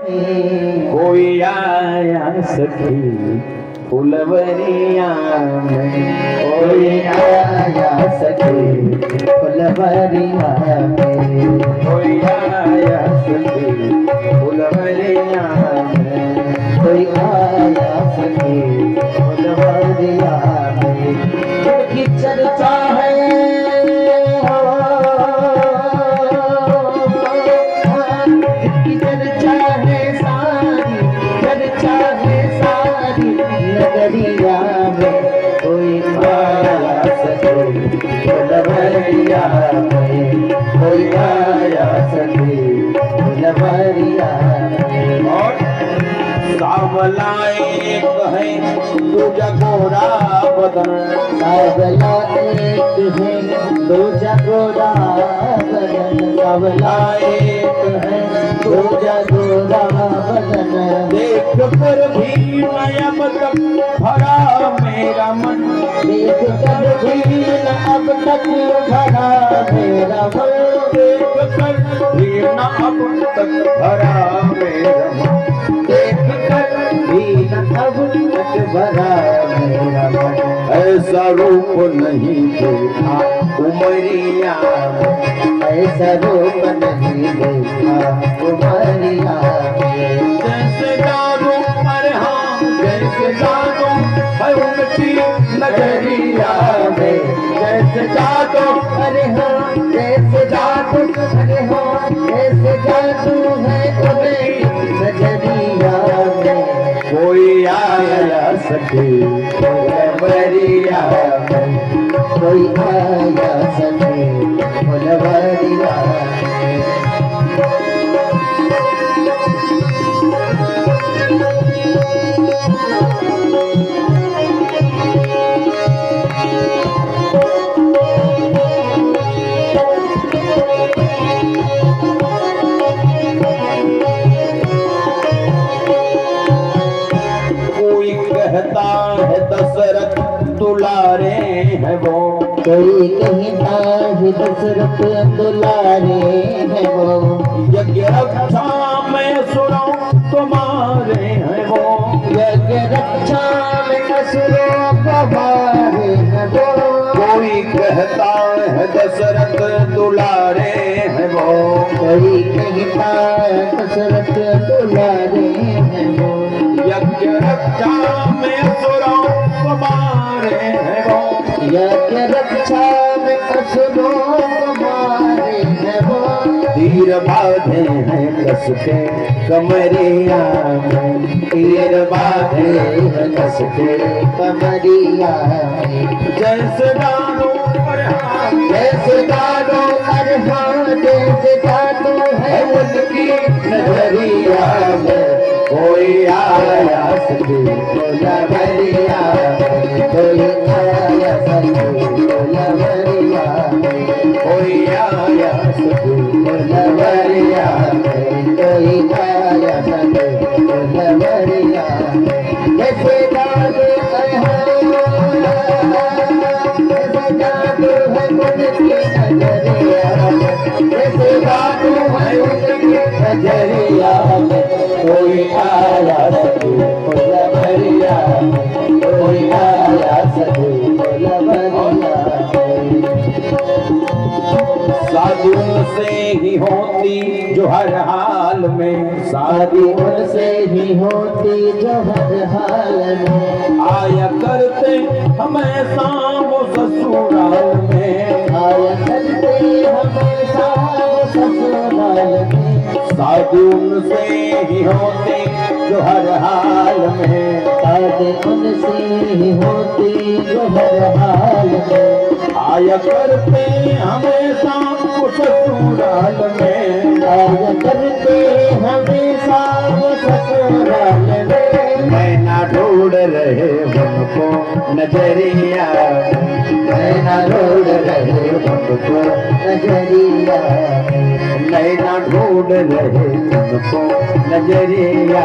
कोई आया सखी फुलवरिया में, कोई आया सखी फुलवरिया में, कोई आया सखी फुलवरिया में, कोई आया सखी फुलवरिया में। उनकी चर्चा है उनकी चर्चा है सारी, चर्चा है सारी नगरिया में। कोई आया सखी फुलवरिया में, कोई आया सखी फुलवरिया में। और सावला एक है दूजा गोरा बदन, सावला एक है दूजा गोरा बदन, सावला एक है दूजा गोरा बदन। देख कर भी मैं अब तक भरा मेरा मन, देख कर भी न अब तक भरा मेरा मन, देख कर भी न अब तक भरा मेरा मन, देख कर भी न अब तक भरा मेरा मन। ऐसा रूप नहीं देखा उमरिया में, ऐसा रूप नहीं देखा उमरिया में। जैसे जादू पर हाँ जैसे जादू है उनकी नजरिया में, जैसे जादू अरे हाँ जैसे जादू, अरे हाँ जैसे जादू है उनकी नजरिया में। कोई आया सखी फुलवरिया में, कोई आया सखी फुलवरिया में। कोई कहता है दशरथ दुलारे है वो, कोई कहता है दशरथ दुलारे है वो, यज्ञ रक्षा में सुनो तुम्हारे हैं वो, यज्ञ रक्षा में असुरों गवारे है वो। कोई कहता है दशरथ दुलारे है वो, कोई कहता है दशरथ दुलारे है वो, यज्ञ रक्षा में सुनो तुम्हारे हैं वो, यज्ञ रक्षा में असुरों गवारे है वो। तीर बांधे हैं कस के कमरिया में, तीर बांधे हैं कस के कमरिया में। जैसे दानों पर हाथ, जैसे जादू अरे हाँ जैसे जादू है उनकी नजरिया में। कोई आया सखी फुलवरिया में, कोई आया सखी फुलवरिया में, कोई आया सखी फुलवरिया में, कोई आया सखी फुलवरिया में। जैसे जादू अरे जैसे जादू है उनकी नजरिया में, जैसे जादू है उनकी नजरिया में। कोई आया सखी फुलवरिया में, कोई आया सखी फुलवरिया में। साधु से ही होती जो हर हाल में, शादी उनसे ही होती जो हर हाल में, आया करते हमेशा वो ससुराल में, आया करते हमेशा वो ससुराल में। साधु से ही होते जो हर हाल में, शादी उनसे ही होती जो हर हाल में, आया करते हमेशा वो ससुराल में, आया करते हमेशा वो ससुराल में। नैना ढूंढ रहे उनको नजरिया, नैना ढूंढ रहे उनको नजरिया में, नैना ढूंढ रहे उनको नजरिया,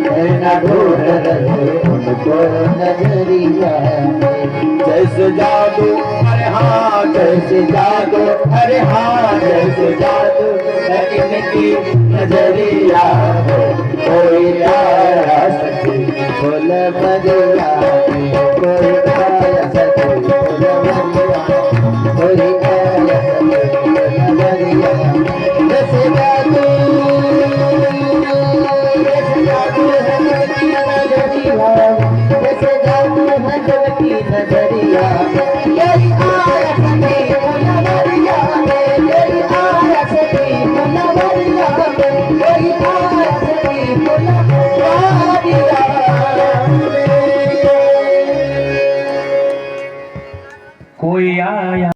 नैना ढूंढ रहे उनको नजरिया में। जैसे जादू अरे हाँ जैसे जादू अरे हाँ जैसे जादू है इनकी नजरिया है। जैसे जाऊं नजर की नजरिया यही आया सभी मुनवरिया में, यही आया सभी मुनवरिया में।